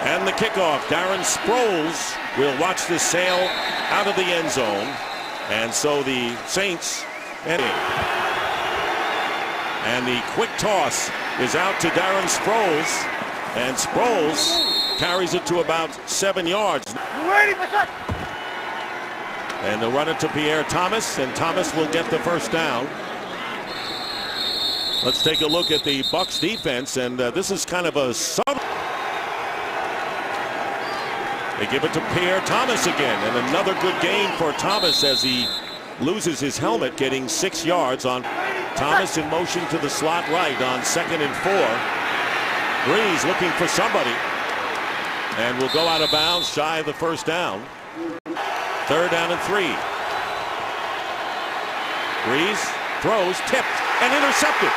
And the kickoff, Darren Sproles will watch this sail out of the end zone. And so the Saints heading. And the quick toss is out to Darren Sproles. And Sproles carries it to about 7 yards. And they'll run it to Pierre Thomas, and Thomas will get the first down. Let's take a look at the Bucs defense, and this is kind of a subtle. They give it to Pierre Thomas again, and another good game for Thomas as he loses his helmet, getting 6 yards on Thomas in motion to the slot right on 2nd and 4. Breeze looking for somebody, and will go out of bounds shy of the first down. 3rd down and 3. Breeze throws, tipped, and intercepted.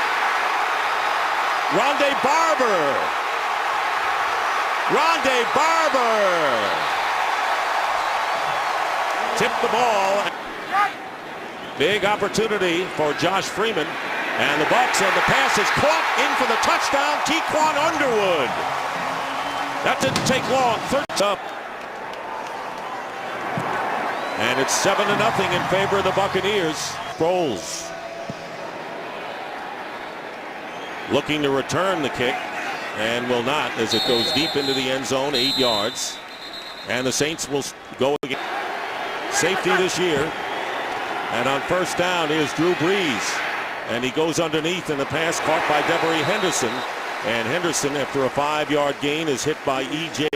Rondé Barber. Rondé Barber tipped the ball. Big opportunity for Josh Freeman. And the Bucs, and the pass is caught in for the touchdown, Tequan Underwood. That didn't take long. 3rd up. And it's 7-0 in favor of the Buccaneers. Sproles looking to return the kick, and will not, as it goes deep into the end zone, 8 yards. And the Saints will go again. Safety this year. And on 1st down, here's Drew Brees. And he goes underneath, and the pass caught by Devery Henderson. And Henderson, after a 5-yard gain, is hit by E.J.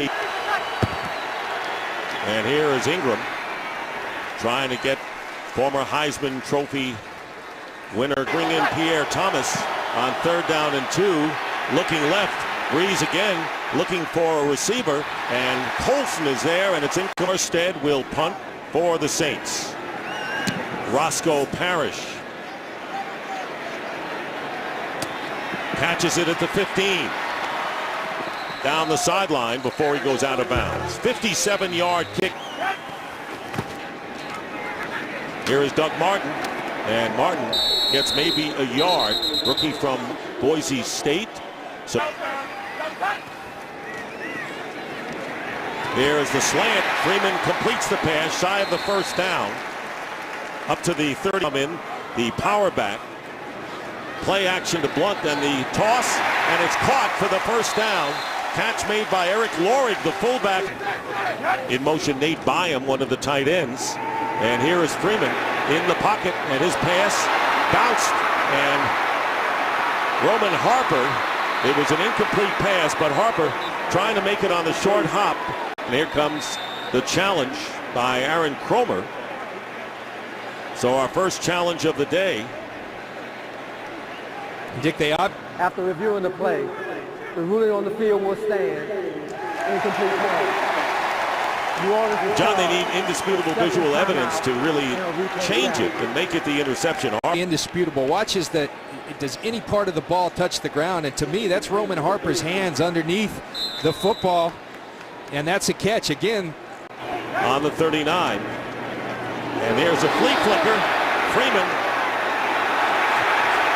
And here is Ingram trying to get former Heisman Trophy winner. Bring in Pierre Thomas on 3rd down and 2. Looking left. Breeze again looking for a receiver. And Colson is there, and it's in. Morstead will punt for the Saints. Roscoe Parrish catches it at the 15. Down the sideline before he goes out of bounds. 57-yard kick. Here is Doug Martin. And Martin gets maybe a yard. Rookie from Boise State. So here is the slant. Freeman completes the pass shy of the first down. Up to the 30. In the power back. Play action to Blunt, and the toss, and it's caught for the first down. Catch made by Eric Lorig, the fullback. In motion, Nate Byam, one of the tight ends. And here is Freeman in the pocket, and his pass bounced. And Roman Harper, it was an incomplete pass, but Harper trying to make it on the short hop. And here comes the challenge by Aaron Cromer. So our first challenge of the day. Dick, after reviewing the play, the ruling on the field will stand. Incomplete pass. John, they need indisputable visual evidence to really change it and make it the interception. Indisputable. Watch as that. Does any part of the ball touch the ground? And to me, that's Roman Harper's hands underneath the football, and that's a catch again. On the 39, and there's a flea flicker. Freeman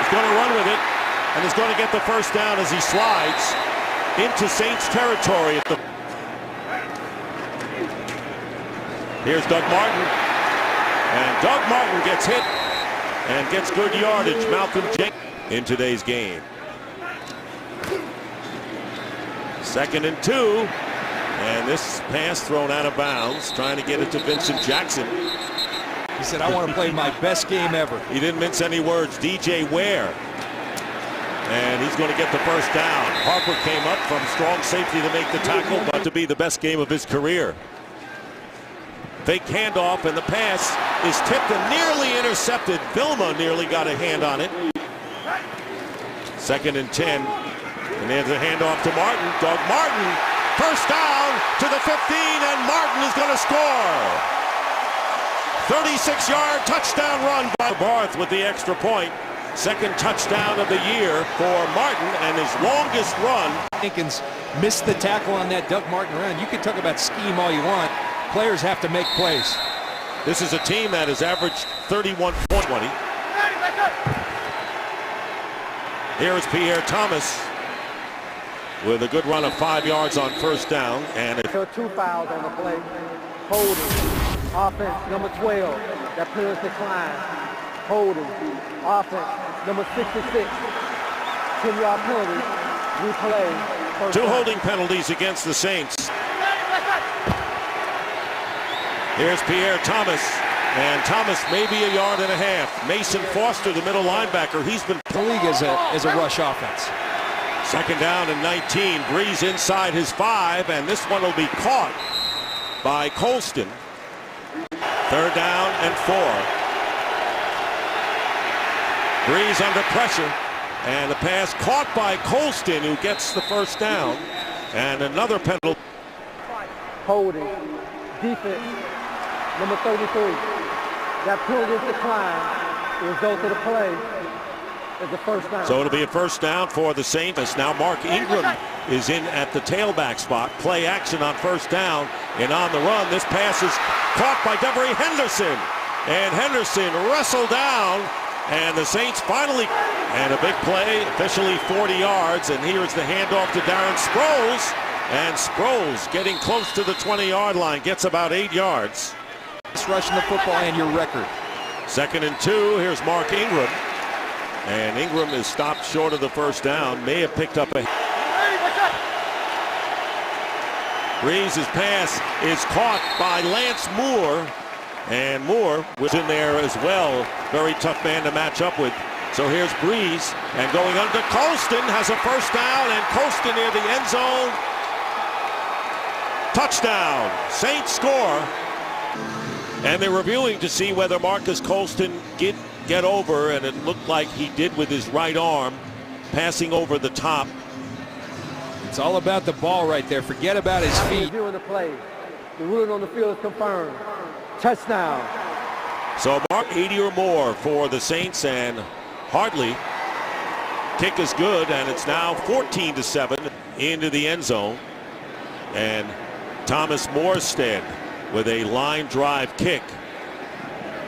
going to run with it, and is going to get the first down as he slides into Saints territory. Here's Doug Martin, and Doug Martin gets hit and gets good yardage. Malcolm Jenkins in today's game. 2nd and 2, and this pass thrown out of bounds, trying to get it to Vincent Jackson. He said, I want to play my best game ever. He didn't mince any words. DJ Ware. And he's going to get the first down. Harper came up from strong safety to make the tackle, but to be the best game of his career. Fake handoff, and the pass is tipped and nearly intercepted. Vilma nearly got a hand on it. 2nd and 10. And there's a handoff to Martin. Doug Martin, first down to the 15, and Martin is going to score. 36-yard touchdown run by Barth with the extra point. 2nd touchdown of the year for Martin, and his longest run. Jenkins missed the tackle on that Doug Martin run. You can talk about scheme all you want. Players have to make plays. This is a team that has averaged 31.20. Here is Pierre Thomas. with a good run of 5 yards on first down. And There are 2 fouls on the play. Holding. Offense, number 12. That player's decline. Holding. Offense, number 66. 10-yard penalty. Replay. First 2 down. holding penalties against the Saints. Here's Pierre Thomas. And Thomas maybe a yard and a half. Mason Foster, the middle linebacker, he's been The league is a rush offense. second down and 19. Breeze inside his 5, and this one will be caught by Colston. Third down and 4. Breeze under pressure, and the pass caught by Colston, who gets the first down. And another penalty. Holding. Defense, number 33. That penalty is declined. The result of the play is the first down. So it'll be a first down for the Saints. Now Mark Ingram is in at the tailback spot. Play action on first down and on the run. This pass is caught by Devery Henderson. And Henderson wrestled down. And the Saints finally, and a big play, officially 40 yards. And here's the handoff to Darren Sproles. And Sproles getting close to the 20-yard line, gets about 8 yards. Rushing the football and your record. Second and 2, here's Mark Ingram. And Ingram is stopped short of the first down. May have picked up a... Breeze's pass is caught by Lance Moore. And Moore was in there as well. Very tough man to match up with. So here's Breeze. And going under, Colston has a first down. And Colston near the end zone. Touchdown. Saints score. And they're reviewing to see whether Marcus Colston did get over, and it looked like he did with his right arm, passing over the top. It's all about the ball right there. Forget about his feet. Reviewing the play. The ruling on the field is confirmed. Touchdown. So Mark 80 or more for the Saints, and Hartley kick is good, and it's now 14-7 into the end zone. And Thomas Morstead with a line drive kick.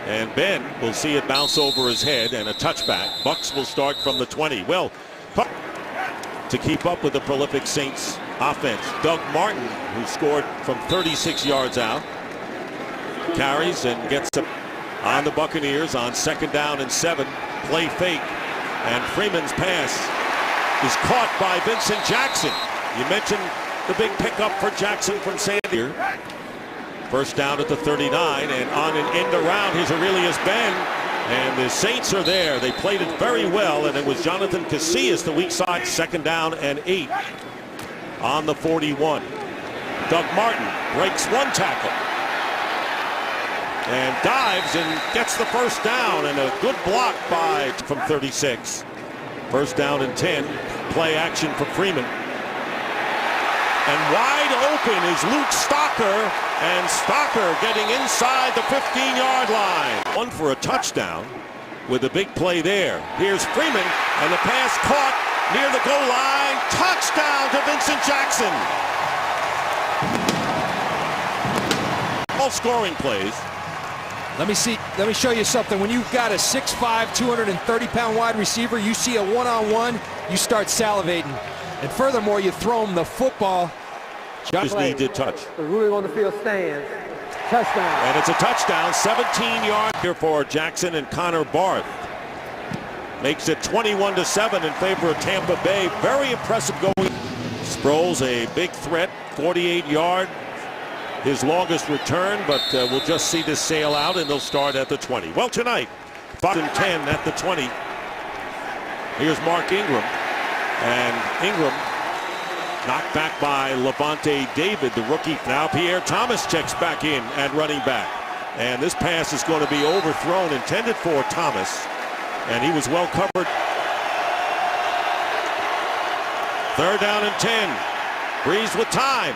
And Ben will see it bounce over his head, and a touchback. Bucs will start from the 20. Well, to keep up with the prolific Saints offense, Doug Martin, who scored from 36 yards out, carries and gets up on the Buccaneers on second down and 7. Play fake, and Freeman's pass is caught by Vincent Jackson. You mentioned the big pickup for Jackson from San Diego. First down at the 39, and on an end around, here's Aurelius Ben, and the Saints are there. They played it very well, and it was Jonathan Casillas, the weak side, second down and 8 on the 41. Doug Martin breaks 1 tackle and dives and gets the first down, and a good block by from 36. First down and 10. Play action for Freeman. And wide open is Luke Stocker, and Stocker getting inside the 15-yard line. One for a touchdown with a big play there. Here's Freeman, and the pass caught near the goal line. Touchdown to Vincent Jackson. All scoring plays. Let me show you something. When you've got a 6'5", 230-pound wide receiver, you see a one-on-one, you start salivating. And furthermore, you throw him the football. His knee did touch. The ruling on the field stands. Touchdown. And it's a touchdown, 17-yard here for Jackson, and Connor Barth makes it 21-7 in favor of Tampa Bay. Very impressive going. Sproles, a big threat, 48-yard. His longest return, but we'll just see this sail out, and they'll start at the 20. Well, tonight, 5 and 10 at the 20. Here's Mark Ingram, and Ingram knocked back by Levante David, the rookie. Now Pierre Thomas checks back in at running back, and this pass is going to be overthrown, intended for Thomas, and he was well covered. Third down and 10. Breeze with time,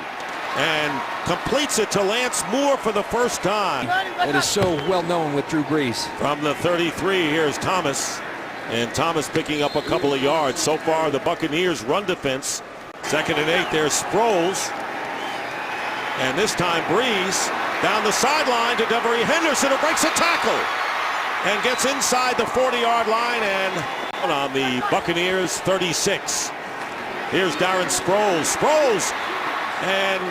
and completes it to Lance Moore for the first time. It is so well known with Drew Brees. From the 33, here's Thomas, and Thomas picking up a couple of yards. So far, the Buccaneers run defense. Second and 8, there's Sproles, and this time Breeze down the sideline to Devery Henderson, who breaks a tackle and gets inside the 40-yard line, and on the Buccaneers 36. Here's Darren Sproles. Sproles and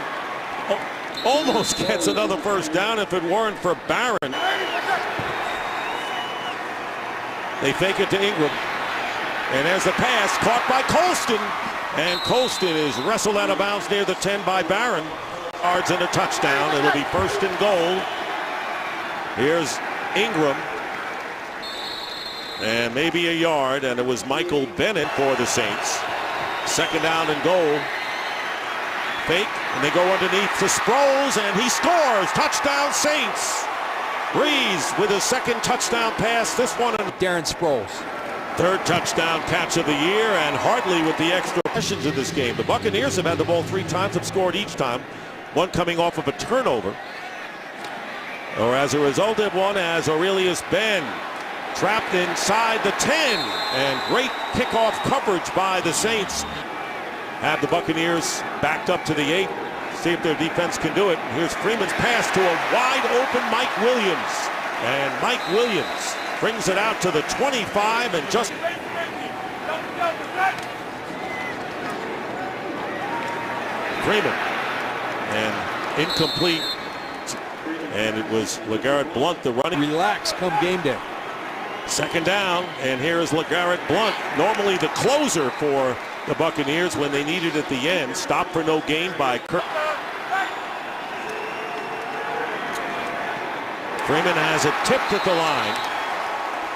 almost gets another first down if it weren't for Barron. They fake it to Ingram. And there's the pass caught by Colston. And Colston is wrestled out of bounds near the 10 by Barron. Yards and a touchdown. It'll be first and goal. Here's Ingram. And maybe a yard, and it was Michael Bennett for the Saints. Second down and goal. Fake, and they go underneath to Sproles, and he scores. Touchdown Saints. Breeze with his second touchdown pass. This one. Darren Sproles. Third touchdown catch of the year, and Hartley with the extra possessions in this game. The Buccaneers have had the ball 3 times, have scored each time. One coming off of a turnover. Or as a result of one, as Aurelius Ben trapped inside the 10. And great kickoff coverage by the Saints. Have the Buccaneers backed up to the 8. See if their defense can do it. Here's Freeman's pass to a wide open Mike Williams. And Mike Williams brings it out to the 25 and just... Freeman. And incomplete. And it was LeGarrette Blount, the running. Relax come game day. Second down, and here is LeGarrette Blount, normally the closer for the Buccaneers when they need it at the end. Stop for no gain by Kirk. Freeman has it tipped at the line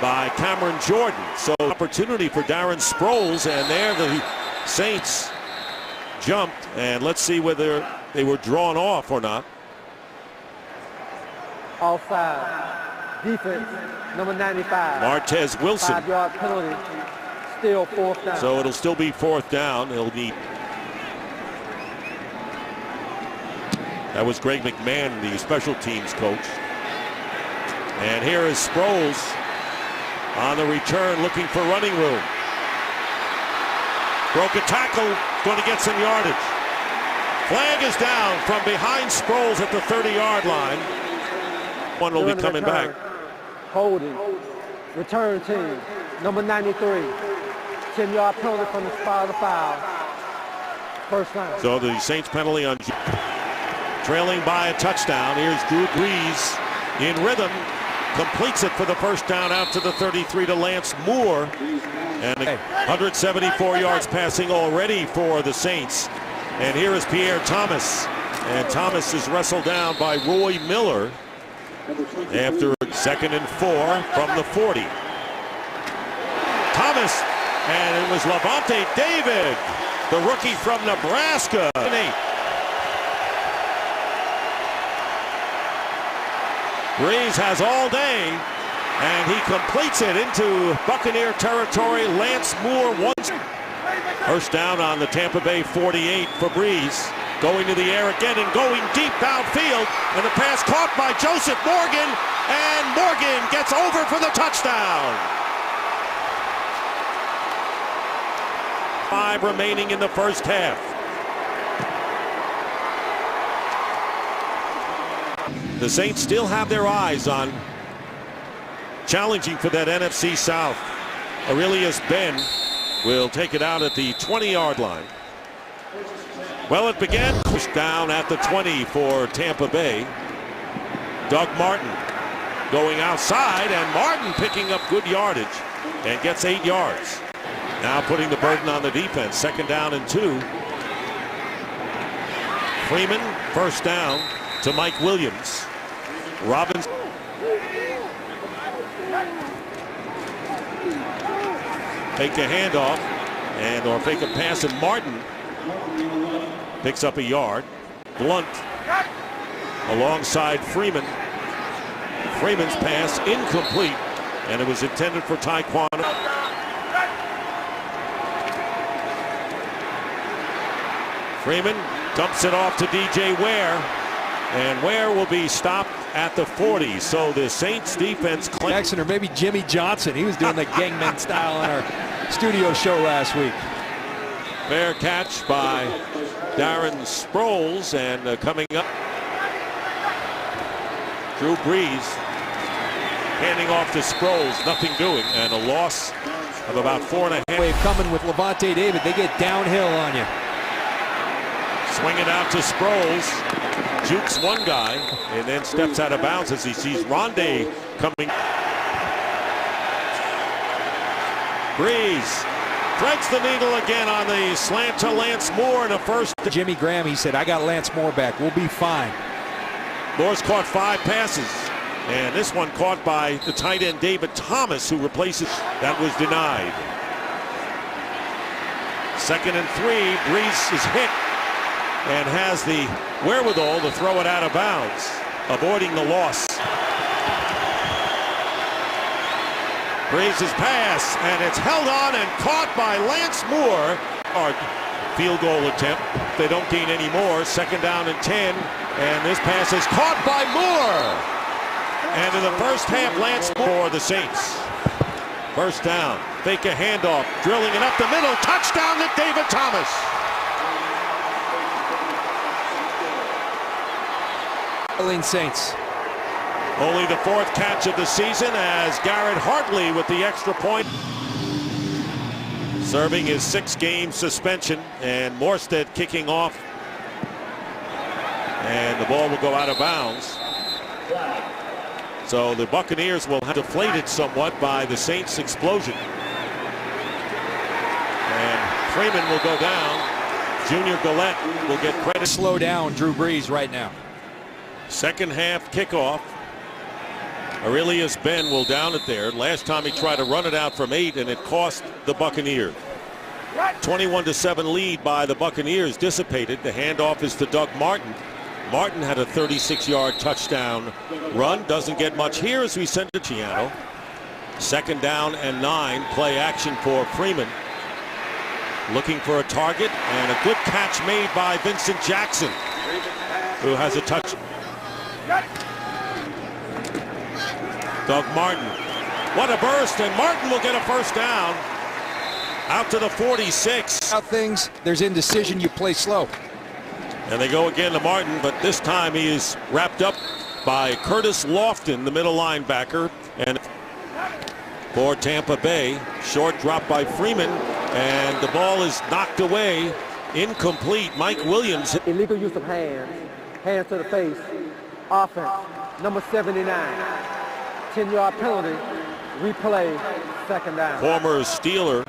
by Cameron Jordan. So opportunity for Darren Sproles, and there the Saints jumped, and let's see whether they were drawn off or not. Offside. Defense, number 95. Martez Wilson. 5-yard penalty. Still fourth down. So it'll still be fourth down. He'll need. That was Greg McMahon, the special teams coach. And here is Sproles on the return, looking for running room. Broke a tackle, going to get some yardage. Flag is down from behind Sproles at the 30-yard line. One will be coming back. Holding. Return team. Number 93. 10-yard penalty from the spot of the foul. First down. So the Saints penalty on trailing by a touchdown. Here's Drew Brees in rhythm. Completes it for the first down out to the 33 to Lance Moore. And 174 yards passing already for the Saints. And here is Pierre Thomas. And Thomas is wrestled down by Roy Miller after 2nd and 4 from the 40. Thomas, and it was Levante David, the rookie from Nebraska. Breeze has all day, and he completes it into Buccaneer territory. Lance Moore once. First down on the Tampa Bay 48 for Breeze. Going to the air again and going deep downfield, and the pass caught by Joseph Morgan, and Morgan gets over for the touchdown. 5 remaining in the first half. The Saints still have their eyes on challenging for that NFC South. Aurelius Ben will take it out at the 20-yard line. Well, it began pushed down at the 20 for Tampa Bay. Doug Martin going outside, and Martin picking up good yardage and gets 8 yards. Now putting the burden on the defense. Second down and 2. Freeman, first down to Mike Williams. Robbins. Fake a handoff, or fake a pass, and Martin picks up a yard. Blount alongside Freeman. Freeman's pass incomplete, and it was intended for Tyquan. Freeman dumps it off to DJ Ware, and Ware will be stopped at the 40. So the Saints defense Jackson, or maybe Jimmy Johnson. He was doing the gangman style on our studio show last week. Fair catch by Darren Sproles, and coming up, Drew Brees handing off to Sproles, nothing doing, and a loss of about 4.5. Wave coming with Levante David. They get downhill on you. Swing it out to Sproles. Jukes one guy and then steps out of bounds as he sees Rondé coming. Breeze threads the needle again on the slant to Lance Moore in a first. Jimmy Graham, he said, I got Lance Moore back. We'll be fine. Moore's caught 5 passes. And this one caught by the tight end David Thomas, who replaces. That was denied. 2nd and 3. Breeze is hit and has the wherewithal to throw it out of bounds, avoiding the loss. Breeze's pass, and it's held on and caught by Lance Moore. Our field goal attempt. They don't gain any more. 2nd down and 10, and this pass is caught by Moore. And in the first half, Lance Moore, the Saints. 1st down, fake a handoff, drilling it up the middle, touchdown to David Thomas. Saints. Only the 4th catch of the season as Garrett Hartley with the extra point. Serving his 6-game suspension, and Morstead kicking off. And the ball will go out of bounds. So the Buccaneers will have deflated somewhat by the Saints' explosion. And Freeman will go down. Junior Gillette will get credit. Slow down Drew Brees right now. 2nd half kickoff. Aurelius Ben will down it there. Last time he tried to run it out from 8, and it cost the Buccaneers. 21-7 lead by the Buccaneers dissipated. The handoff is to Doug Martin. Martin had a 36-yard touchdown run. Doesn't get much here as we send to Chiano. 2nd down and 9. Play action for Freeman. Looking for a target, and a good catch made by Vincent Jackson, who has a touch. Doug Martin. What a burst, and Martin will get a 1st down. Out to the 46. Out things, there's indecision, you play slow. And they go again to Martin, but this time he is wrapped up by Curtis Lofton, the middle linebacker. And for Tampa Bay, short drop by Freeman, and the ball is knocked away, incomplete. Mike Williams. Illegal use of hands, hands to the face, offense, number 79. 10-yard penalty, replay, 2nd down. Former Steeler.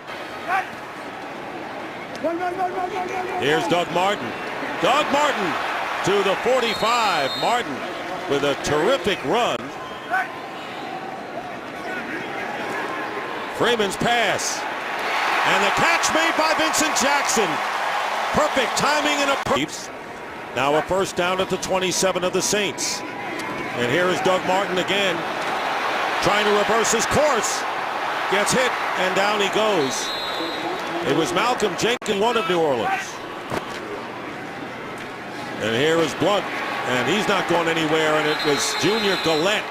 Here's Doug Martin. Doug Martin to the 45. Martin with a terrific run. Freeman's pass. And the catch made by Vincent Jackson. Perfect timing and a... Now a 1st down at the 27 of the Saints. And here is Doug Martin again, trying to reverse his course. Gets hit, and down he goes. It was Malcolm Jenkins, one of New Orleans. And here is Blunt, and he's not going anywhere, and it was Junior Gillette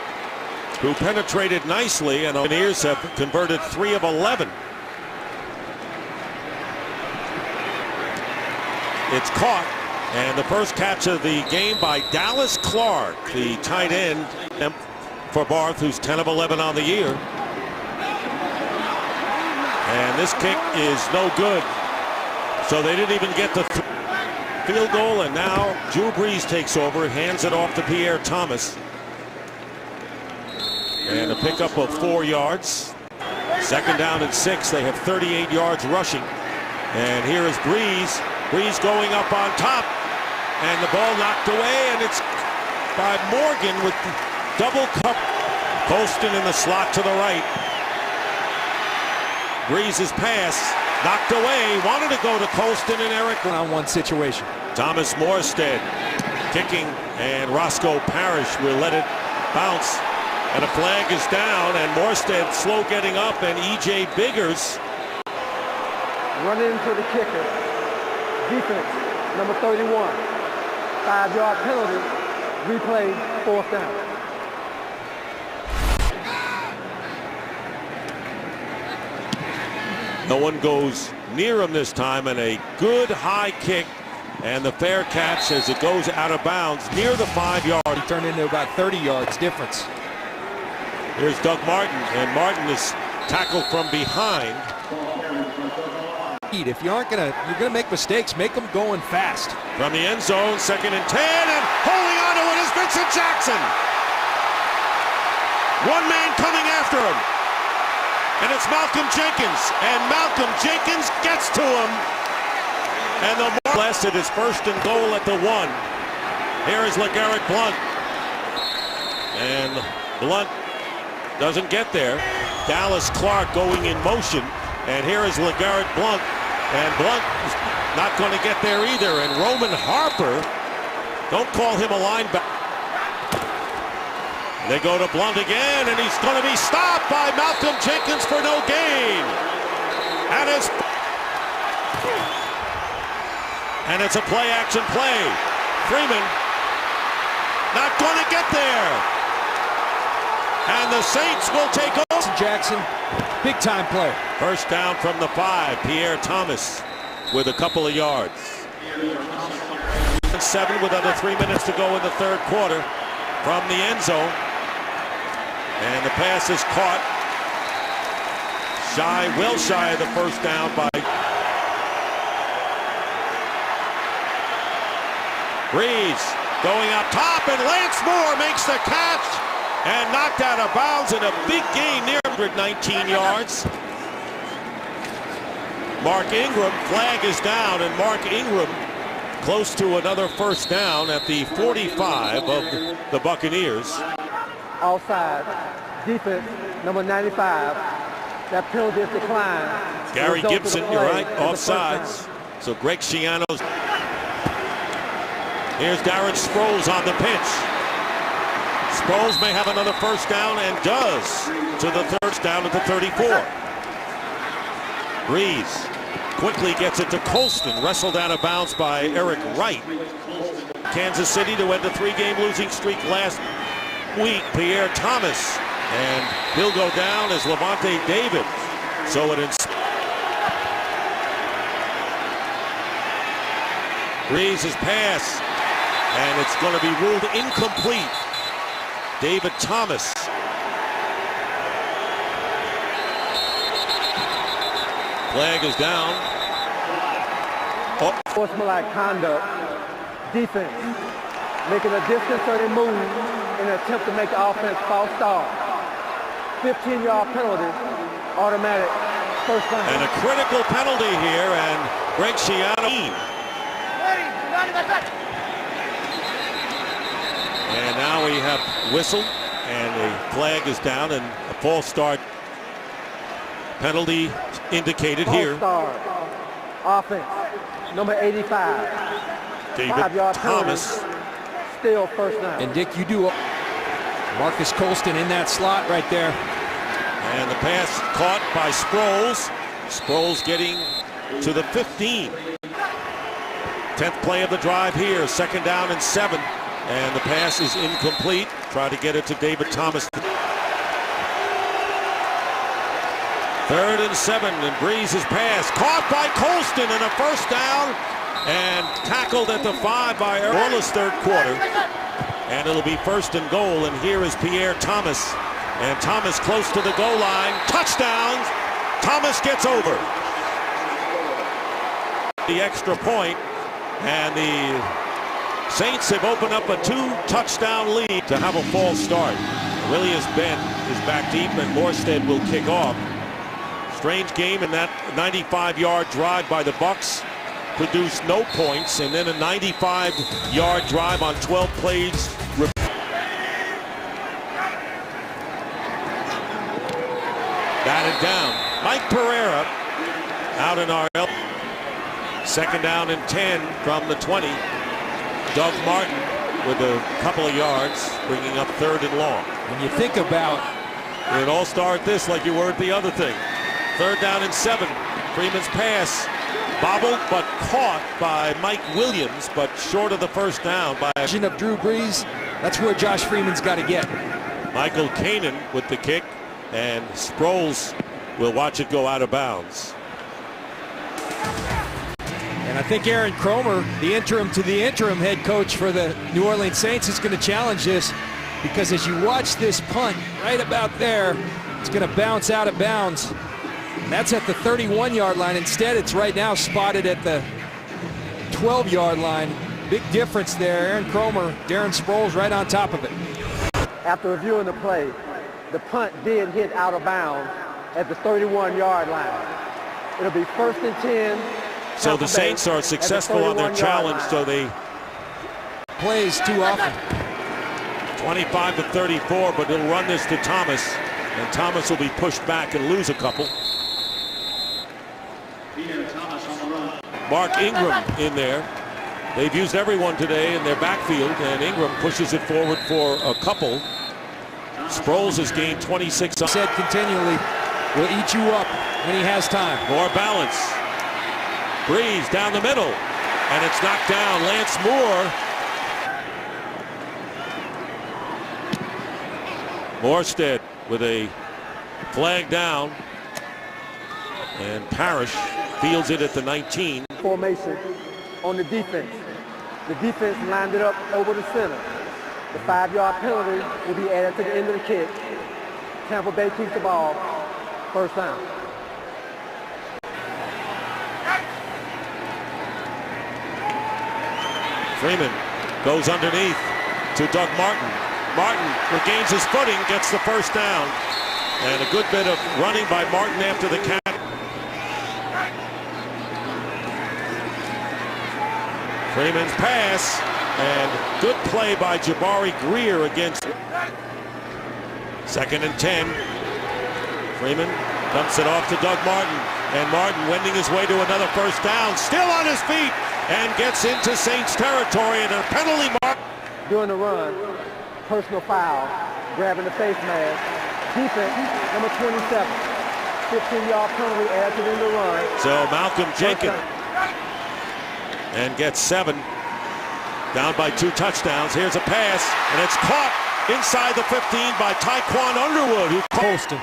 who penetrated nicely, and the Buccaneers have converted 3 of 11. It's caught, and the first catch of the game by Dallas Clark, the tight end for Barth, who's 10 of 11 on the year. And this kick is no good. So they didn't even get the field goal, and now Drew Brees takes over, hands it off to Pierre Thomas. And a pickup of 4 yards. 2nd down and 6. They have 38 yards rushing. And here is Brees. Brees going up on top. And the ball knocked away, and it's by Morgan with double cup. Colston in the slot to the right. Brees' pass knocked away. Wanted to go to Colston and Eric. On one situation. Thomas Morstead kicking, and Roscoe Parrish will let it bounce. And a flag is down, and Morstead slow getting up, and E.J. Biggers running into the kicker. Defense, number 31. 5-yard penalty. Replay, 4th down. No one goes near him this time, and a good high kick, and the fair catch as it goes out of bounds near the 5-yard. He turned into about 30 yards difference. Here's Doug Martin, and Martin is tackled from behind. If you aren't you're gonna make mistakes, make them going fast. From the end zone, 2nd and 10, and holding on to it is Vincent Jackson. One man coming after him, and it's Malcolm Jenkins, and Malcolm Jenkins gets to him. And the blessed is 1st and goal at the 1. Here is LeGarrette Blount, and Blount doesn't get there. Dallas Clark going in motion, and here is LeGarrette Blount, and Blount is not going to get there either. And Roman Harper, don't call him a linebacker. They go to Blount again, and he's going to be stopped by Malcolm Jenkins for no gain. And it's a play-action play. Freeman not going to get there. And the Saints will take over. Jackson, big-time play. 1st down from the 5. Pierre Thomas with a couple of yards. 7 with under 3 minutes to go in the 3rd quarter from the end zone. And the pass is caught. Well shy of the 1st down by Breeze. Going up top, and Lance Moore makes the catch and knocked out of bounds in a big gain near 119 yards. Mark Ingram, flag is down, and Mark Ingram close to another 1st down at the 45 of the Buccaneers. Offside. Defense, number 95. That penalty is declined. Gary Gibson, you're right, offsides. So Greg Schiano's. Here's Darren Sproles on the pitch. Sproles may have another 1st down, and does, to the 3rd down at the 34. Breeze quickly gets it to Colston, wrestled out of bounds by Eric Wright. Kansas City to end the 3-game losing streak last week. Pierre Thomas, and he'll go down as Levante David. So it Breeze's pass, and it's going to be ruled incomplete. David Thomas. Flag is down. Sportsmanlike conduct. Defense making a disconcerting move in an attempt to make the offense false start. 15-yard penalty, automatic 1st down. And a critical penalty here, and Greg Schiano. And now we have whistle, and the flag is down, and a false start penalty indicated here. False start. Offense, number 85. David 5-yard Thomas. penalty, still 1st down. And Dick, you do Marcus Colston in that slot right there. And the pass caught by Sproles. Sproles getting to the 15. 10th play of the drive here, 2nd down and 7. And the pass is incomplete. Try to get it to David Thomas. 3rd and 7, and Breeze's pass caught by Colston, and a 1st down, and tackled at the 5 by Orla's 3rd quarter. And it'll be 1st and goal, and here is Pierre Thomas. And Thomas close to the goal line. Touchdown! Thomas gets over. The extra point, and the Saints have opened up a 2-touchdown lead to have a false start. Willius Ben is back deep, and Morstead will kick off. Strange game, in that 95-yard drive by the Bucs produced no points, and then a 95-yard drive on 12 plays. Batted down. Mike Pereira out in our 2nd down and 10 from the 20. Doug Martin with a couple of yards, bringing up 3rd and long. When you think about it, all start this like you were at the other thing. 3rd down and 7. Freeman's pass bobbled but caught by Mike Williams, but short of the 1st down by of Drew Brees. That's where Josh Freeman's got to get. Michael Kanan with the kick, and Sproles will watch it go out of bounds. And I think Aaron Cromer, the interim to the interim head coach for the New Orleans Saints, is going to challenge this, because as you watch this punt right about there, it's going to bounce out of bounds. That's at the 31-yard line. Instead, it's right now spotted at the 12-yard line. Big difference there. Aaron Cromer, Darren Sproles right on top of it. After reviewing the play, the punt did hit out of bounds at the 31-yard line. It'll be 1st and 10. So the Saints are successful on their challenge, so they plays too often. 25-34, but he'll run this to Thomas, and Thomas will be pushed back and lose a couple. Mark Ingram in there. They've used everyone today in their backfield, and Ingram pushes it forward for a couple. Sproles has gained 26. Said continually, will eat you up when he has time. More balance. Breeze down the middle, and it's knocked down. Lance Moore. Morstead with a flag down, and Parrish fields it at the 19. Formation on the defense. The defense lined it up over the center. The 5-yard penalty will be added to the end of the kick. Tampa Bay keeps the ball. 1st down. Freeman goes underneath to Doug Martin. Martin regains his footing, gets the 1st down. And a good bit of running by Martin after the catch. Freeman's pass, and good play by Jabari Greer against. 2nd and 10. Freeman dumps it off to Doug Martin, and Martin wending his way to another 1st down, still on his feet, and gets into Saints territory, and a penalty mark. During the run, personal foul, grabbing the face mask. Defense, number 27. 15-yard penalty added to the end of the run. So Malcolm Jenkins, and gets 7. Down by 2 touchdowns. Here's a pass, and it's caught inside the 15 by Tyquan Underwood, who Colston.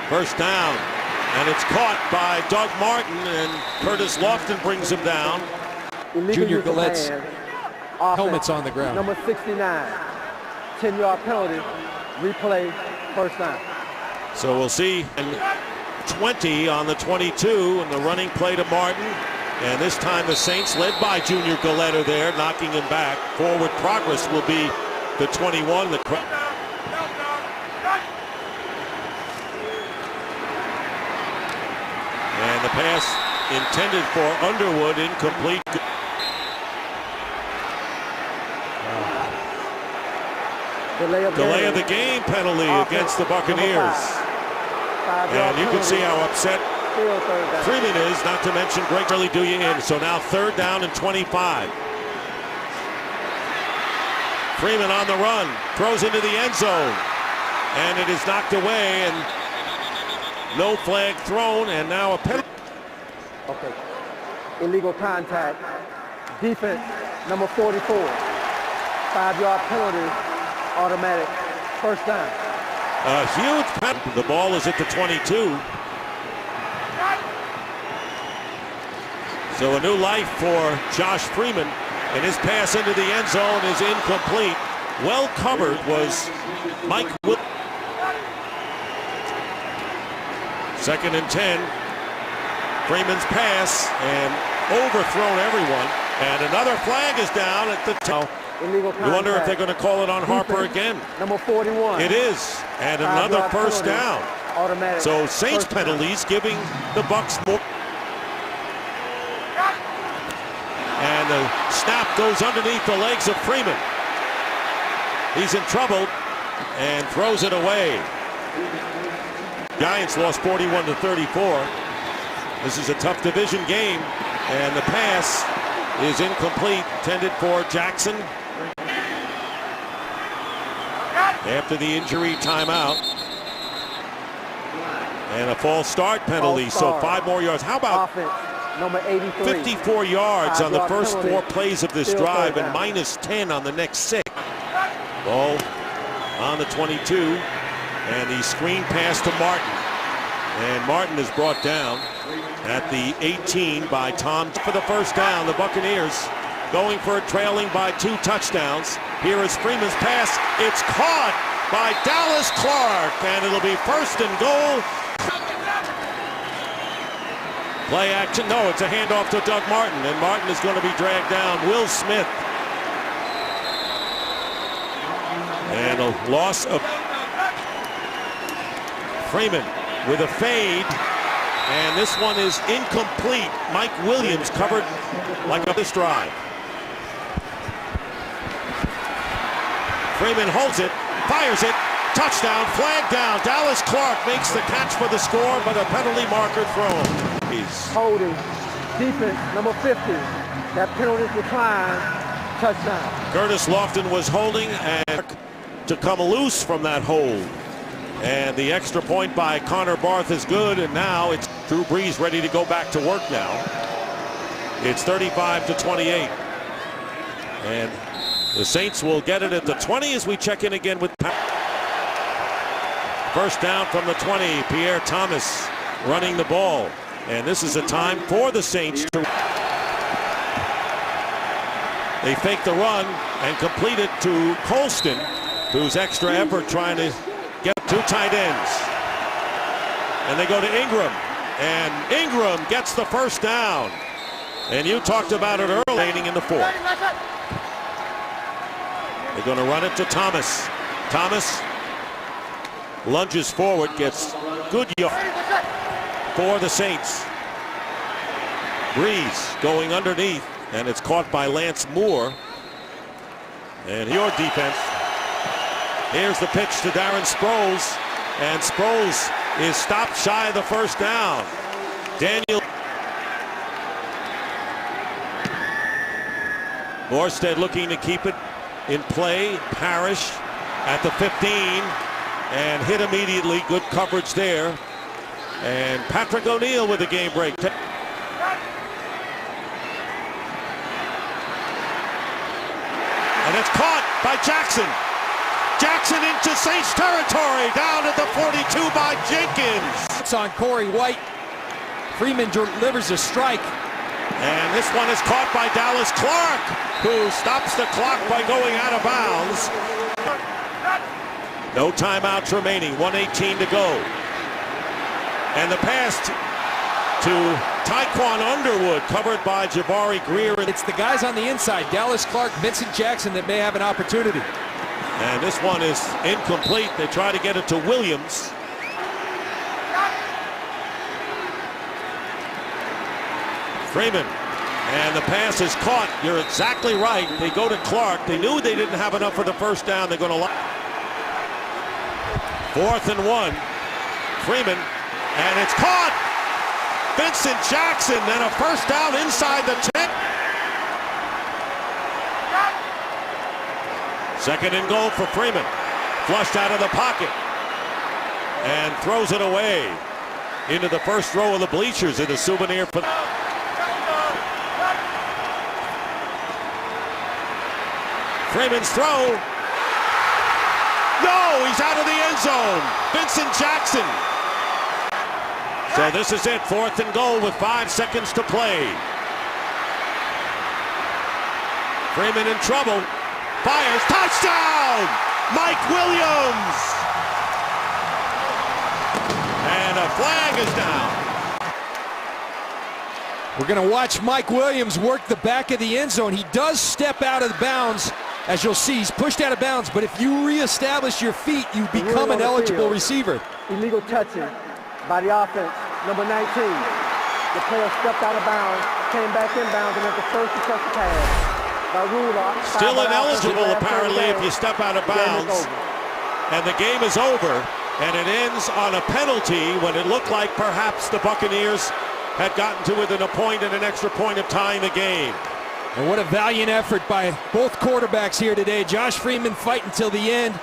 1st down, and it's caught by Doug Martin, and Curtis Lofton brings him down. Junior Galette's helmet's on the ground. Number 69, 10-yard penalty, replay, 1st down. So we'll see. And 20 on the 22, and the running play to Martin. And this time the Saints, led by Junior Galetta there, knocking him back. Forward progress will be the 21. And the pass intended for Underwood, incomplete. Delay of the game penalty against the Buccaneers. And you can see how upset Freeman is, not to mention Greg really do you in. So now 3rd down and 25. Freeman on the run, throws into the end zone, and it is knocked away, and no flag thrown, and now a penalty. Okay, illegal contact. Defense, number 44. 5-yard penalty, automatic, 1st down. A huge penalty. The ball is at the 22. So a new life for Josh Freeman, and his pass into the end zone is incomplete. Well covered was Mike Will. 2nd and 10. Freeman's pass, and overthrown everyone. And another flag is down at the top. Illegal contact. You wonder if they're going to call it on Harper again. Number 41. It is, and another 1st down. Automatic. So Saints penalties giving the Bucs more. And the snap goes underneath the legs of Freeman. He's in trouble and throws it away. Giants lost 41-34. This is a tough division game, and the pass is incomplete, intended for Jackson. After the injury timeout. And a false start penalty, so 5 more yards. How about offense, number 83. 54 yards on the first penalty. 4 plays of this drive, and -10 on the next 6. Ball on the 22, and the screen pass to Martin. And Martin is brought down at the 18 by Tom for the 1st down. The Buccaneers going for a trailing by 2 touchdowns. Here is Freeman's pass. It's caught by Dallas Clark, and it'll be 1st and goal. Play action, no, it's a handoff to Doug Martin, and Martin is going to be dragged down. Will Smith. And a loss of Freeman with a fade, and this one is incomplete. Mike Williams covered like a this drive. Freeman holds it, fires it, touchdown, flag down. Dallas Clark makes the catch for the score, but a penalty marker thrown. Holding, defense, number 50. That penalty declined, touchdown. Curtis Lofton was holding and to come loose from that hold. And the extra point by Connor Barth is good, and now it's Drew Brees ready to go back to work now. It's 35-28. And the Saints will get it at the 20 as we check in again with first down from the 20. Pierre Thomas running the ball. And this is a time for the Saints to... They fake the run and complete it to Colston, whose extra effort trying to get 2 tight ends. And they go to Ingram. And Ingram gets the first down. And you talked about it early in the 4th. They're going to run it to Thomas. Thomas lunges forward, gets good yard for the Saints. Brees going underneath, and it's caught by Lance Moore. And your defense. Here's the pitch to Darren Sproles, and Sproles is stopped shy of the first down. Daniel Morstead looking to keep it in play. Parrish at the 15 and hit immediately. Good coverage there. And Patrick O'Neal with the game break. And it's caught by Jackson. Jackson into Saints territory, down at the 42 by Jenkins. It's on Corey White. Freeman delivers a strike. And this one is caught by Dallas Clark, who stops the clock by going out of bounds. No timeouts remaining, 1:18 to go. And the pass to Tyquan Underwood, covered by Jabari Greer. It's the guys on the inside, Dallas Clark, Vincent Jackson, that may have an opportunity. And this one is incomplete. They try to get it to Williams. Freeman, and the pass is caught. You're exactly right. They go to Clark. They knew they didn't have enough for the first down. They're going to 4th and 1. Freeman, and it's caught. Vincent Jackson, and a first down inside the 10. 2nd and goal for Freeman. Flushed out of the pocket and throws it away into the first row of the bleachers in a souvenir for Freeman's throw. No, he's out of the end zone. Vincent Jackson. So this is it, 4th and goal with 5 seconds to play. Freeman in trouble. Fires, touchdown! Mike Williams! And a flag is down. We're going to watch Mike Williams work the back of the end zone. He does step out of bounds. As you'll see, he's pushed out of bounds, but if you reestablish your feet, you become an eligible receiver. Illegal touching by the offense, number 19. The player stepped out of bounds, came back in bounds, and at the first to touch the pass. Still ineligible apparently if you step out of bounds. And the game is over, and it ends on a penalty when it looked like perhaps the Buccaneers had gotten to within a point and an extra point of tying the game. And what a valiant effort by both quarterbacks here today. Josh Freeman fighting till the end.